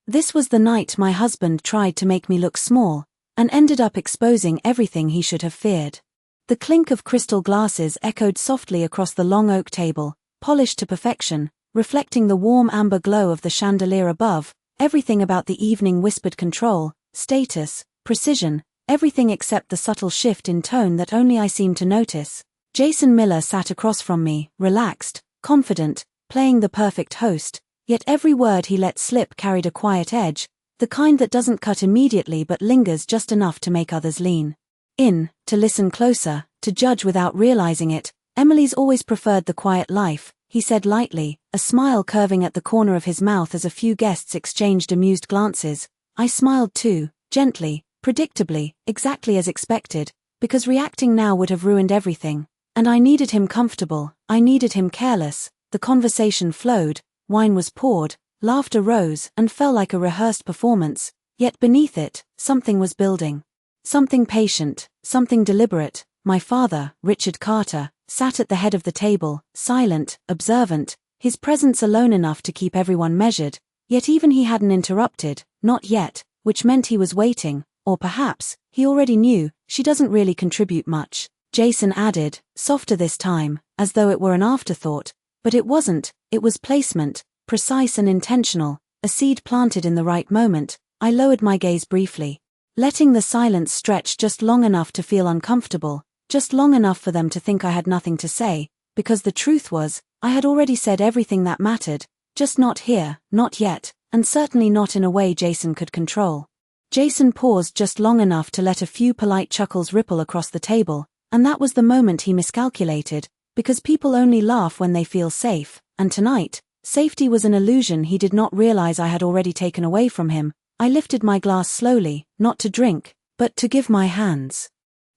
This was the night my husband tried to make me look small, and ended up exposing everything he should have feared. The clink of crystal glasses echoed softly across the long oak table, polished to perfection, reflecting the warm amber glow of the chandelier above. Everything about the evening whispered control, status, precision, everything except the subtle shift in tone that only I seemed to notice. Jason Miller sat across from me, relaxed, confident, playing the perfect host, yet every word he let slip carried a quiet edge, the kind that doesn't cut immediately but lingers just enough to make others lean in, to listen closer, to judge without realizing it. Emily's always preferred the quiet life, he said lightly, a smile curving at the corner of his mouth as a few guests exchanged amused glances. I smiled too, gently, predictably, exactly as expected, because reacting now would have ruined everything. And I needed him comfortable, I needed him careless. The conversation flowed, wine was poured, laughter rose and fell like a rehearsed performance, yet beneath it, something was building. Something patient, something deliberate. My father, Richard Carter, sat at the head of the table, silent, observant, his presence alone enough to keep everyone measured, yet even he hadn't interrupted, not yet, which meant he was waiting, or perhaps, he already knew. She doesn't really contribute much, Jason added, softer this time, as though it were an afterthought, but it wasn't, it was placement, precise and intentional, a seed planted in the right moment. I lowered my gaze briefly, letting the silence stretch just long enough to feel uncomfortable, just long enough for them to think I had nothing to say, because the truth was, I had already said everything that mattered, just not here, not yet, and certainly not in a way Jason could control. Jason paused just long enough to let a few polite chuckles ripple across the table, and that was the moment he miscalculated, because people only laugh when they feel safe, and tonight, safety was an illusion he did not realize I had already taken away from him. I lifted my glass slowly, not to drink, but to give my hands.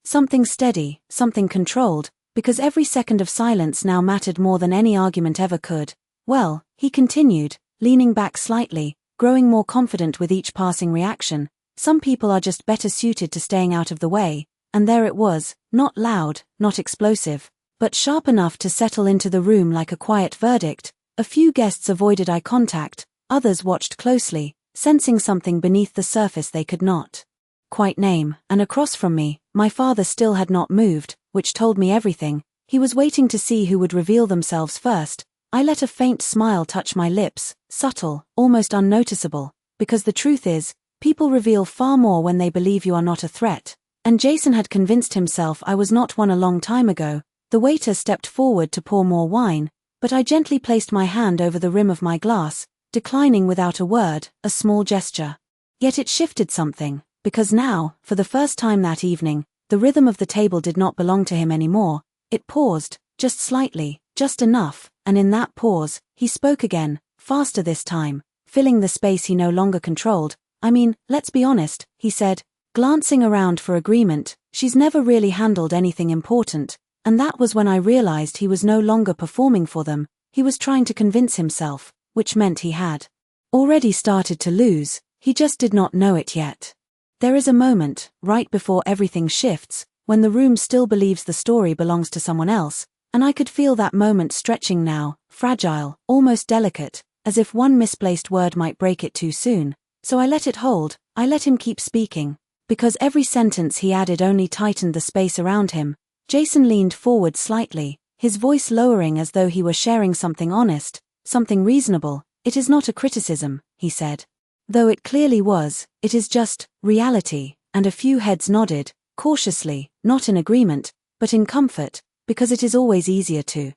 Something steady, something controlled, because every second of silence now mattered more than any argument ever could. Well, he continued, leaning back slightly, growing more confident with each passing reaction, some people are just better suited to staying out of the way, and there it was, not loud, not explosive, but sharp enough to settle into the room like a quiet verdict. A few guests avoided eye contact, others watched closely, sensing something beneath the surface they could not quite name, and across from me, my father still had not moved, which told me everything. He was waiting to see who would reveal themselves first. I let a faint smile touch my lips, subtle, almost unnoticeable, because the truth is, people reveal far more when they believe you are not a threat, and Jason had convinced himself I was not one a long time ago. The waiter stepped forward to pour more wine, but I gently placed my hand over the rim of my glass, declining without a word, a small gesture. Yet it shifted something, because now, for the first time that evening, the rhythm of the table did not belong to him anymore. It paused, just slightly, just enough, and in that pause, he spoke again, faster this time, filling the space he no longer controlled. I mean, let's be honest, he said, glancing around for agreement, she's never really handled anything important, and that was when I realized he was no longer performing for them, he was trying to convince himself, which meant he had already started to lose, he just did not know it yet. There is a moment, right before everything shifts, when the room still believes the story belongs to someone else, and I could feel that moment stretching now, fragile, almost delicate, as if one misplaced word might break it too soon. So I let it hold, I let him keep speaking, because every sentence he added only tightened the space around him. Jason leaned forward slightly, his voice lowering as though he were sharing something honest, something reasonable. It is not a criticism, he said. Though it clearly was, it is just reality, and a few heads nodded, cautiously, not in agreement, but in comfort, because it is always easier to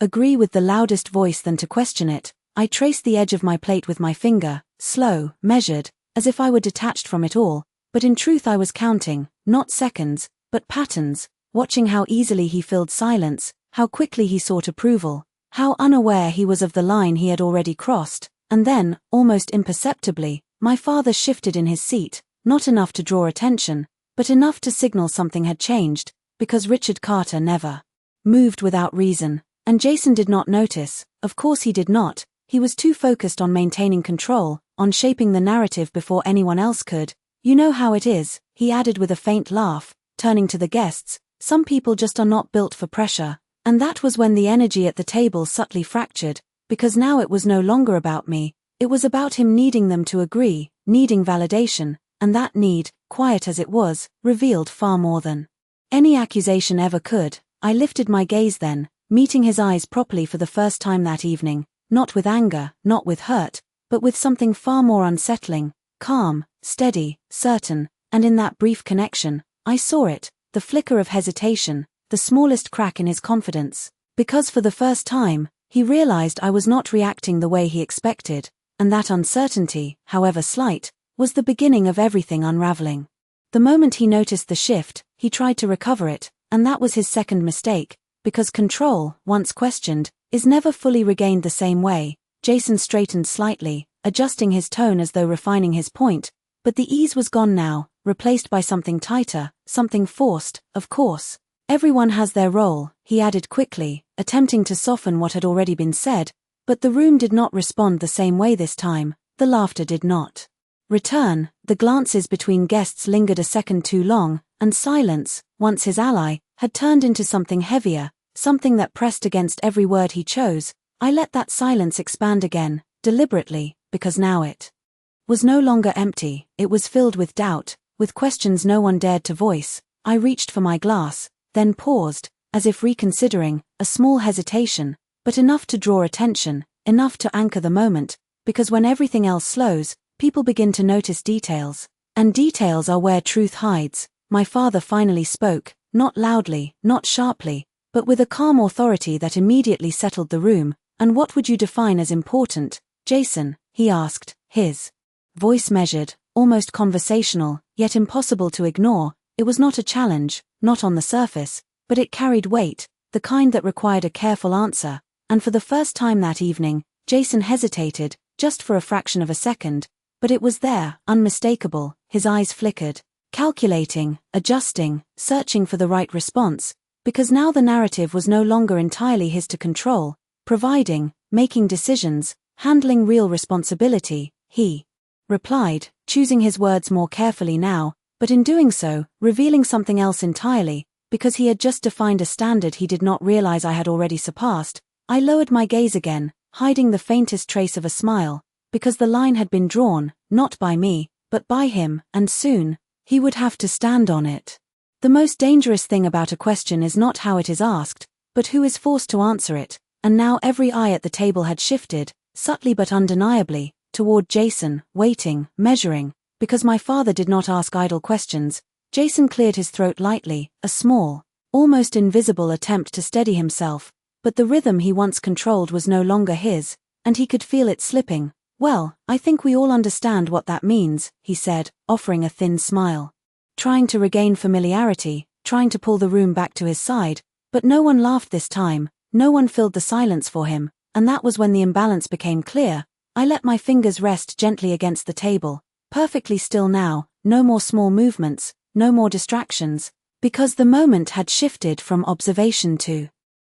agree with the loudest voice than to question it. I traced the edge of my plate with my finger, slow, measured, as if I were detached from it all, but in truth I was counting, not seconds, but patterns, watching how easily he filled silence, how quickly he sought approval, how unaware he was of the line he had already crossed. And then, almost imperceptibly, my father shifted in his seat, not enough to draw attention, but enough to signal something had changed, because Richard Carter never moved without reason, and Jason did not notice. Of course he did not, he was too focused on maintaining control, on shaping the narrative before anyone else could. You know how it is, he added with a faint laugh, turning to the guests, some people just are not built for pressure, and that was when the energy at the table subtly fractured, because now it was no longer about me, It was about him needing them to agree, needing validation, and that need, quiet as it was, revealed far more than any accusation ever could. I lifted my gaze then, meeting his eyes properly for the first time that evening, not with anger, not with hurt, but with something far more unsettling, calm, steady, certain, and in that brief connection, I saw it, the flicker of hesitation, the smallest crack in his confidence, because for the first time, he realized I was not reacting the way he expected, and that uncertainty, however slight, was the beginning of everything unraveling. The moment he noticed the shift, he tried to recover it, and that was his second mistake, because control, once questioned, is never fully regained the same way. Jason straightened slightly, adjusting his tone as though refining his point, but the ease was gone now, replaced by something tighter, something forced. Of course, everyone has their role, he added quickly, attempting to soften what had already been said, but the room did not respond the same way this time. The laughter did not return, the glances between guests lingered a second too long, and silence, once his ally, had turned into something heavier, something that pressed against every word he chose. I let that silence expand again, deliberately, because now it was no longer empty, it was filled with doubt, with questions no one dared to voice. I reached for my glass, then paused, as if reconsidering, a small hesitation, but enough to draw attention, enough to anchor the moment, because when everything else slows, people begin to notice details. And details are where truth hides. My father finally spoke, not loudly, not sharply, but with a calm authority that immediately settled the room. And what would you define as important, Jason? He asked, his voice measured, almost conversational, yet impossible to ignore. It was not a challenge, not on the surface, but it carried weight, the kind that required a careful answer. And for the first time that evening, Jason hesitated, just for a fraction of a second, but it was there, unmistakable. His eyes flickered, calculating, adjusting, searching for the right response, because now the narrative was no longer entirely his to control, providing, making decisions, handling real responsibility. He replied, choosing his words more carefully now, but in doing so, revealing something else entirely, because he had just defined a standard he did not realize I had already surpassed. I lowered my gaze again, hiding the faintest trace of a smile, because the line had been drawn, not by me, but by him, and soon, he would have to stand on it. The most dangerous thing about a question is not how it is asked, but who is forced to answer it, and now every eye at the table had shifted, subtly but undeniably, toward Jason, waiting, measuring, because my father did not ask idle questions. Jason cleared his throat lightly, a small, almost invisible attempt to steady himself, but the rhythm he once controlled was no longer his, and he could feel it slipping. Well, I think we all understand what that means, he said, offering a thin smile. Trying to regain familiarity, trying to pull the room back to his side, but no one laughed this time, no one filled the silence for him, and that was when the imbalance became clear. I let my fingers rest gently against the table, perfectly still now, no more small movements, no more distractions, because the moment had shifted from observation to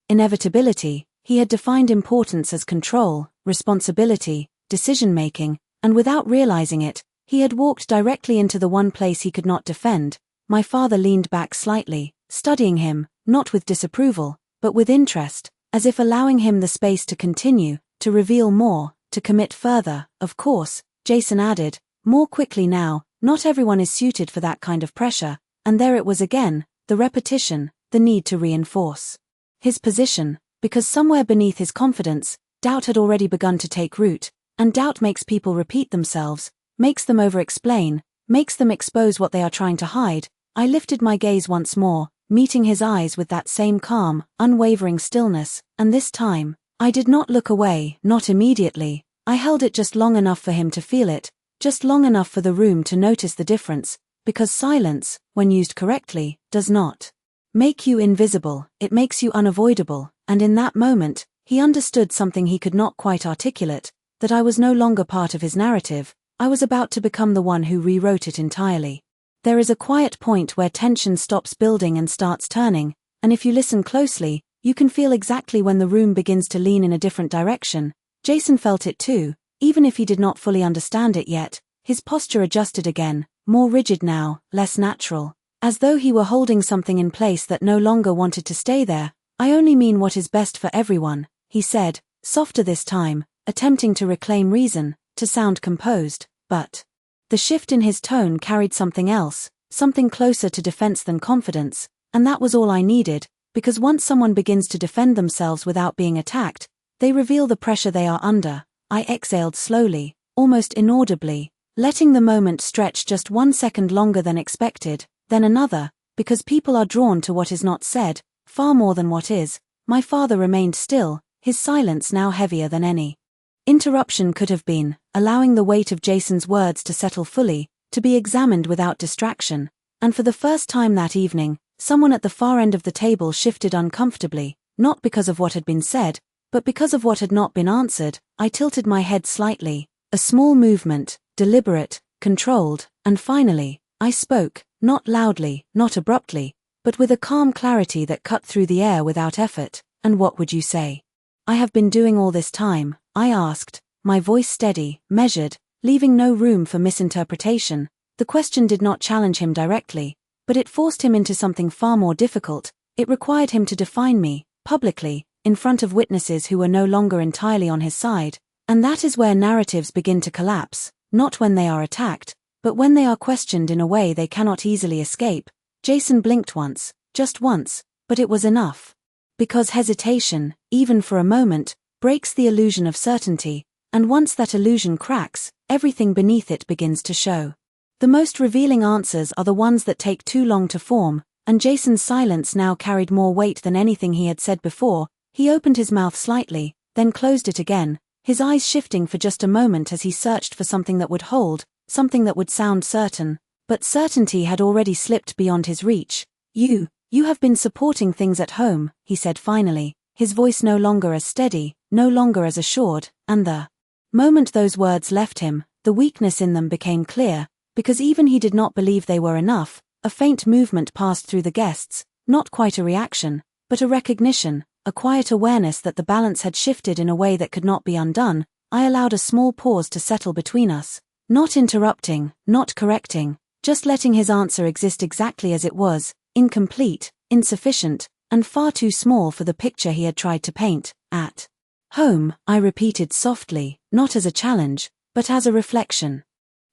inevitability. He had defined importance as control, responsibility, decision-making, and without realizing it, he had walked directly into the one place he could not defend. My father leaned back slightly, studying him, not with disapproval, but with interest, as if allowing him the space to continue, to reveal more, to commit further. Of course, Jason added, more quickly now, not everyone is suited for that kind of pressure, and there it was again, the repetition, the need to reinforce his position, because somewhere beneath his confidence, doubt had already begun to take root, and doubt makes people repeat themselves, makes them over-explain, makes them expose what they are trying to hide. I lifted my gaze once more, meeting his eyes with that same calm, unwavering stillness, and this time, I did not look away, not immediately. I held it just long enough for him to feel it, just long enough for the room to notice the difference, because silence, when used correctly, does not make you invisible, it makes you unavoidable, and in that moment, he understood something he could not quite articulate, that I was no longer part of his narrative. I was about to become the one who rewrote it entirely. There is a quiet point where tension stops building and starts turning, and if you listen closely, you can feel exactly when the room begins to lean in a different direction. Jason felt it too, even if he did not fully understand it yet. His posture adjusted again, more rigid now, less natural, as though he were holding something in place that no longer wanted to stay there. I only mean what is best for everyone, he said, softer this time, attempting to reclaim reason, to sound composed, but the shift in his tone carried something else, something closer to defense than confidence, and that was all I needed, because once someone begins to defend themselves without being attacked, they reveal the pressure they are under. I exhaled slowly, almost inaudibly, letting the moment stretch just 1 second longer than expected, then another, because people are drawn to what is not said, far more than what is. My father remained still, his silence now heavier than any interruption could have been, allowing the weight of Jason's words to settle fully, to be examined without distraction, and for the first time that evening, someone at the far end of the table shifted uncomfortably, not because of what had been said, but because of what had not been answered. I tilted my head slightly, a small movement, deliberate, controlled, and finally, I spoke, not loudly, not abruptly, but with a calm clarity that cut through the air without effort. "And what would you say I have been doing all this time?" I asked, my voice steady, measured, leaving no room for misinterpretation. The question did not challenge him directly, but it forced him into something far more difficult. It required him to define me, publicly, in front of witnesses who were no longer entirely on his side, and that is where narratives begin to collapse, not when they are attacked, but when they are questioned in a way they cannot easily escape. Jason blinked once, just once, but it was enough. Because hesitation, even for a moment, breaks the illusion of certainty, and once that illusion cracks, everything beneath it begins to show. The most revealing answers are the ones that take too long to form, and Jason's silence now carried more weight than anything he had said before. He opened his mouth slightly, then closed it again, his eyes shifting for just a moment as he searched for something that would hold, something that would sound certain, but certainty had already slipped beyond his reach. You have been supporting things at home," he said finally, his voice no longer as steady, no longer as assured, and the moment those words left him, the weakness in them became clear, because even he did not believe they were enough. A faint movement passed through the guests, not quite a reaction, but a recognition, a quiet awareness that the balance had shifted in a way that could not be undone. I allowed a small pause to settle between us, not interrupting, not correcting, just letting his answer exist exactly as it was, incomplete, insufficient, and far too small for the picture he had tried to paint. "At home," I repeated softly, not as a challenge, but as a reflection.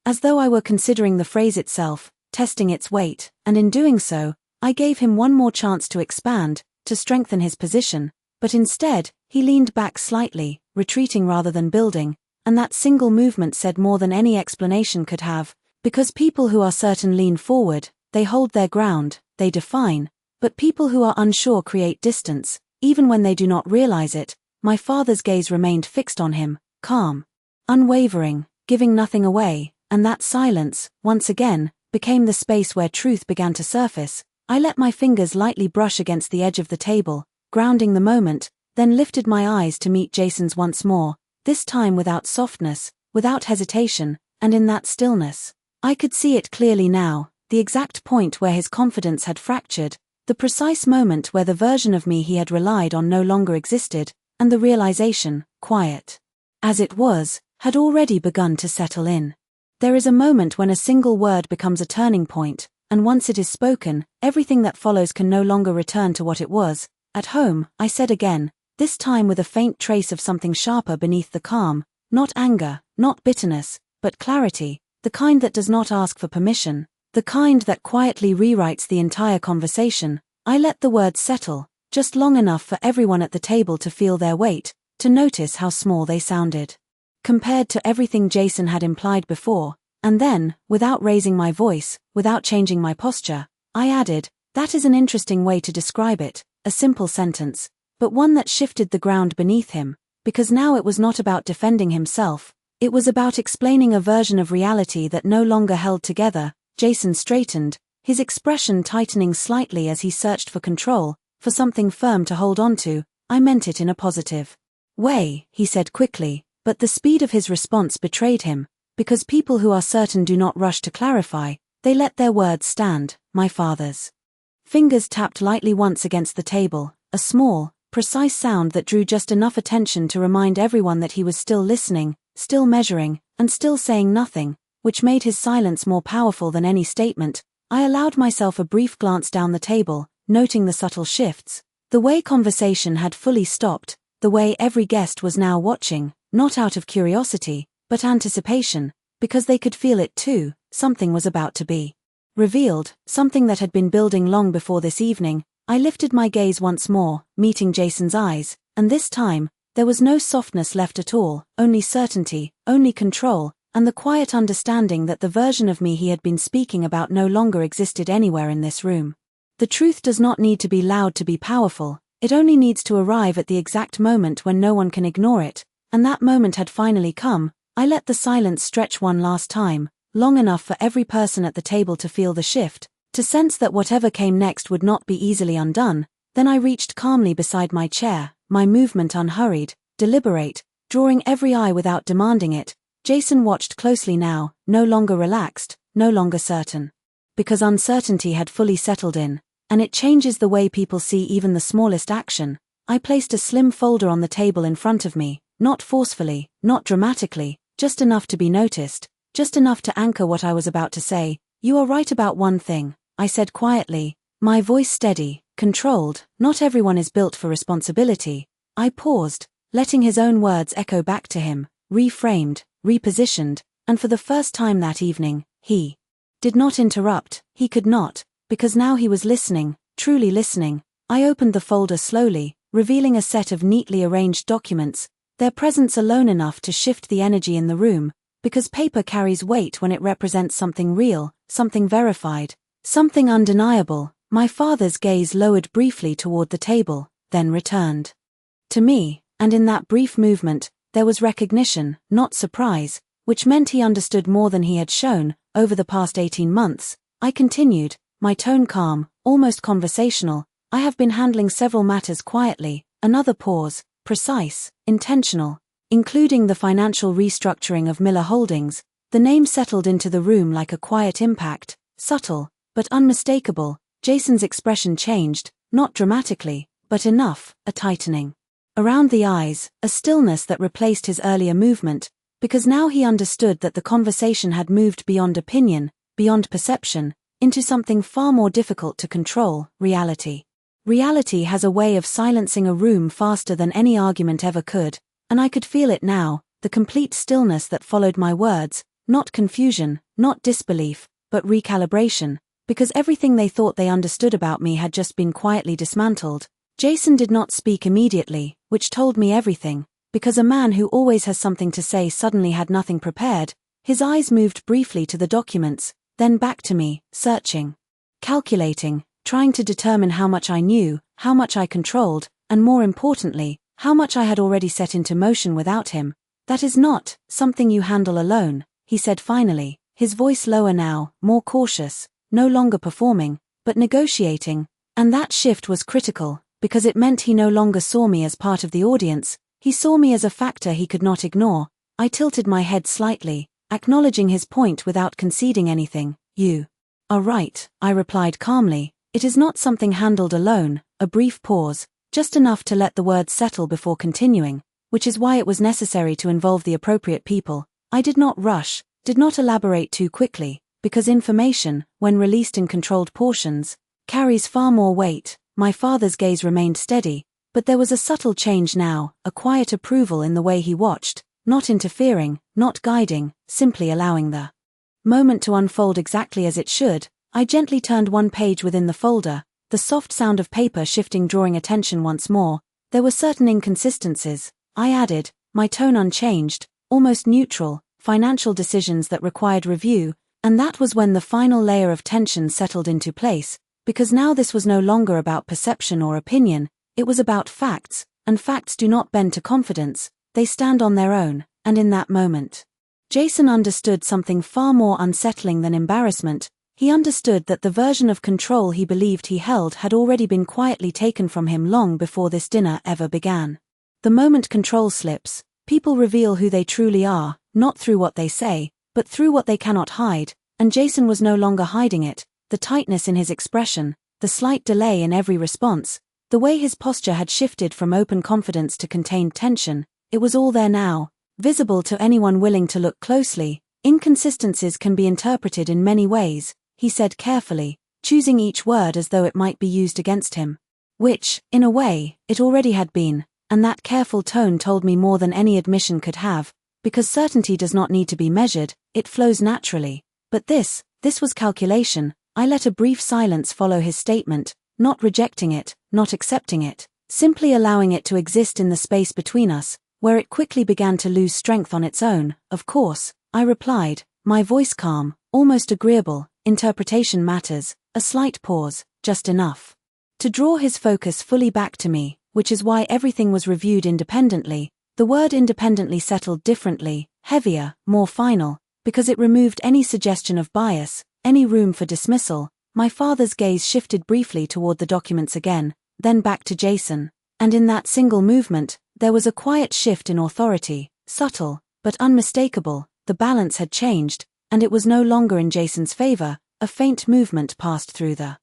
As though I were considering the phrase itself, testing its weight, and in doing so, I gave him one more chance to expand, to strengthen his position, but instead, he leaned back slightly, retreating rather than building, and that single movement said more than any explanation could have, because people who are certain lean forward, they hold their ground, they define, but people who are unsure create distance, even when they do not realize it. My father's gaze remained fixed on him, calm, unwavering, giving nothing away, and that silence, once again, became the space where truth began to surface. I let my fingers lightly brush against the edge of the table, grounding the moment, then lifted my eyes to meet Jason's once more, this time without softness, without hesitation, and in that stillness. I could see it clearly now, the exact point where his confidence had fractured, the precise moment where the version of me he had relied on no longer existed, and the realization, quiet as it was, had already begun to settle in. There is a moment when a single word becomes a turning point, and once it is spoken, everything that follows can no longer return to what it was. "At home," I said again, this time with a faint trace of something sharper beneath the calm, not anger, not bitterness, but clarity, the kind that does not ask for permission, the kind that quietly rewrites the entire conversation. I let the words settle, just long enough for everyone at the table to feel their weight, to notice how small they sounded compared to everything Jason had implied before, and then, without raising my voice, without changing my posture, I added, "That is an interesting way to describe it, a simple sentence, but one that shifted the ground beneath him, because now it was not about defending himself, it was about explaining a version of reality that no longer held together." Jason straightened, his expression tightening slightly as he searched for control, for something firm to hold on to. "I meant it in a positive way," he said quickly, but the speed of his response betrayed him, because people who are certain do not rush to clarify, they let their words stand. My father's fingers tapped lightly once against the table, a small, precise sound that drew just enough attention to remind everyone that he was still listening, still measuring, and still saying nothing, which made his silence more powerful than any statement. I allowed myself a brief glance down the table, noting the subtle shifts, the way conversation had fully stopped, the way every guest was now watching, not out of curiosity, but anticipation, because they could feel it too. Something was about to be revealed, something that had been building long before this evening. I lifted my gaze once more, meeting Jason's eyes, and this time, there was no softness left at all, only certainty, only control, and the quiet understanding that the version of me he had been speaking about no longer existed anywhere in this room. The truth does not need to be loud to be powerful, it only needs to arrive at the exact moment when no one can ignore it, and that moment had finally come. I let the silence stretch one last time, long enough for every person at the table to feel the shift, to sense that whatever came next would not be easily undone. Then I reached calmly beside my chair, my movement unhurried, deliberate, drawing every eye without demanding it. Jason watched closely now, no longer relaxed, no longer certain. Because uncertainty had fully settled in, and it changes the way people see even the smallest action. I placed a slim folder on the table in front of me, not forcefully, not dramatically, just enough to be noticed, just enough to anchor what I was about to say. "You are right about one thing," I said quietly, my voice steady, controlled. "Not everyone is built for responsibility." I paused, letting his own words echo back to him, reframed, repositioned, and for the first time that evening, he did not interrupt. He could not, because now he was listening, truly listening. I opened the folder slowly, revealing a set of neatly arranged documents, their presence alone enough to shift the energy in the room, because paper carries weight when it represents something real, something verified, something undeniable. My father's gaze lowered briefly toward the table, then returned to me, and in that brief movement, there was recognition, not surprise, which meant he understood more than he had shown over the past 18 months. I continued, my tone calm, almost conversational. "I have been handling several matters quietly." Another pause, precise, intentional, including the financial restructuring of Miller Holdings. The name settled into the room like a quiet impact, subtle, but unmistakable. Jason's expression changed, not dramatically, but enough, a tightening around the eyes, a stillness that replaced his earlier movement, because now he understood that the conversation had moved beyond opinion, beyond perception, into something far more difficult to control: reality. Reality has a way of silencing a room faster than any argument ever could, and I could feel it now, the complete stillness that followed my words, not confusion, not disbelief, but recalibration, because everything they thought they understood about me had just been quietly dismantled. Jason did not speak immediately, which told me everything, because a man who always has something to say suddenly had nothing prepared. His eyes moved briefly to the documents, then back to me, searching, calculating, trying to determine how much I knew, how much I controlled, and more importantly, how much I had already set into motion without him. "That is not something you handle alone," he said finally, his voice lower now, more cautious, no longer performing, but negotiating. And that shift was critical, because it meant he no longer saw me as part of the audience, he saw me as a factor he could not ignore. I tilted my head slightly, acknowledging his point without conceding anything. "You are right," I replied calmly. "It is not something handled alone." A brief pause, just enough to let the words settle before continuing, which is why it was necessary to involve the appropriate people. I did not rush, did not elaborate too quickly, because information, when released in controlled portions, carries far more weight. My father's gaze remained steady, but there was a subtle change now, a quiet approval in the way he watched, not interfering, not guiding, simply allowing the moment to unfold exactly as it should. I gently turned one page within the folder, the soft sound of paper shifting drawing attention once more. There were certain inconsistencies, I added, my tone unchanged, almost neutral, financial decisions that required review, and that was when the final layer of tension settled into place, because now this was no longer about perception or opinion, it was about facts, and facts do not bend to confidence, they stand on their own. And in that moment, Jason understood something far more unsettling than embarrassment. He understood that the version of control he believed he held had already been quietly taken from him long before this dinner ever began. The moment control slips, people reveal who they truly are, not through what they say, but through what they cannot hide, and Jason was no longer hiding it. The tightness in his expression, the slight delay in every response, the way his posture had shifted from open confidence to contained tension, it was all there now, visible to anyone willing to look closely. "Inconsistencies can be interpreted in many ways," he said carefully, choosing each word as though it might be used against him. Which, in a way, it already had been, and that careful tone told me more than any admission could have. because certainty does not need to be measured, it flows naturally. But this was calculation. I let a brief silence follow his statement, not rejecting it, not accepting it, simply allowing it to exist in the space between us, where it quickly began to lose strength on its own. Of course, I replied, my voice calm, almost agreeable. Interpretation matters, a slight pause, just enough to draw his focus fully back to me, which is why everything was reviewed independently. The word independently settled differently, heavier, more final, because it removed any suggestion of bias, any room for dismissal. My father's gaze shifted briefly toward the documents again, then back to Jason, and in that single movement, there was a quiet shift in authority, subtle, but unmistakable. The balance had changed, and it was no longer in Jason's favor. A faint movement passed through the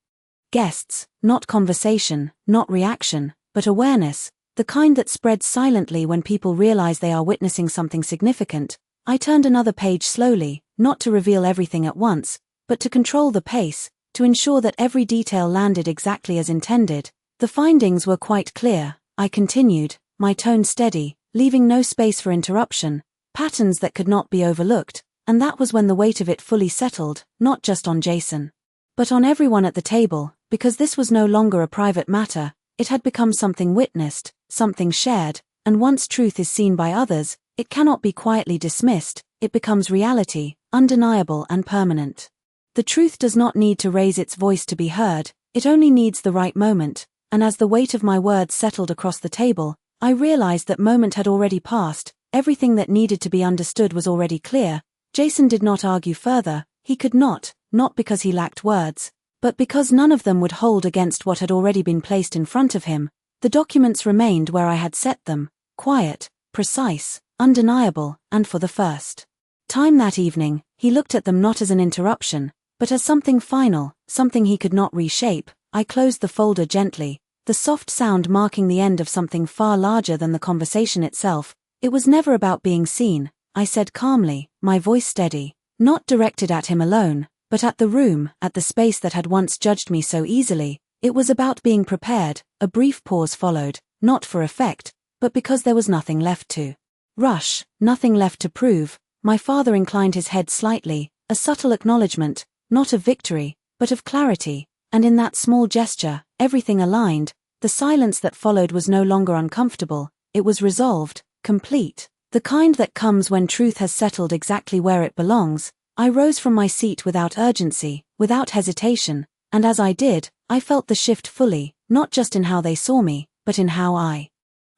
guests, not conversation, not reaction, but awareness, the kind that spreads silently when people realize they are witnessing something significant. I turned another page slowly, not to reveal everything at once, but to control the pace, to ensure that every detail landed exactly as intended. The findings were quite clear, I continued, my tone steady, leaving no space for interruption, patterns that could not be overlooked, and that was when the weight of it fully settled, not just on Jason, but on everyone at the table, because this was no longer a private matter. It had become something witnessed, something shared, and once truth is seen by others, it cannot be quietly dismissed. It becomes reality, undeniable and permanent. The truth does not need to raise its voice to be heard, it only needs the right moment, and as the weight of my words settled across the table, I realized that moment had already passed. Everything that needed to be understood was already clear. Jason did not argue further. He could not because he lacked words, but because none of them would hold against what had already been placed in front of him. The documents remained where I had set them, quiet, precise, undeniable, and for the first time that evening, he looked at them not as an interruption, but as something final, something he could not reshape. I closed the folder gently, the soft sound marking the end of something far larger than the conversation itself. It was never about being seen, I said calmly, my voice steady, not directed at him alone, but at the room, at the space that had once judged me so easily. It was about being prepared. A brief pause followed, not for effect, but because there was nothing left to rush, nothing left to prove. My father inclined his head slightly, a subtle acknowledgement, not of victory, but of clarity, and in that small gesture, everything aligned. The silence that followed was no longer uncomfortable, it was resolved, complete, the kind that comes when truth has settled exactly where it belongs. I rose from my seat without urgency, without hesitation, and as I did, I felt the shift fully, not just in how they saw me, but in how I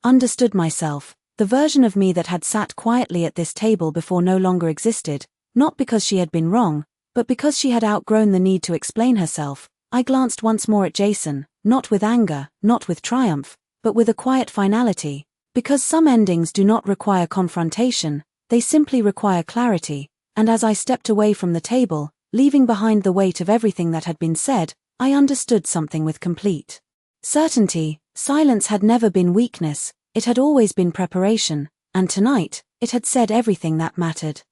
understood myself. The version of me that had sat quietly at this table before no longer existed, not because she had been wrong, but because she had outgrown the need to explain herself. I glanced once more at Jason, not with anger, not with triumph, but with a quiet finality, because some endings do not require confrontation, they simply require clarity. And as I stepped away from the table, leaving behind the weight of everything that had been said, I understood something with complete certainty. Silence had never been weakness, it had always been preparation, and tonight, it had said everything that mattered.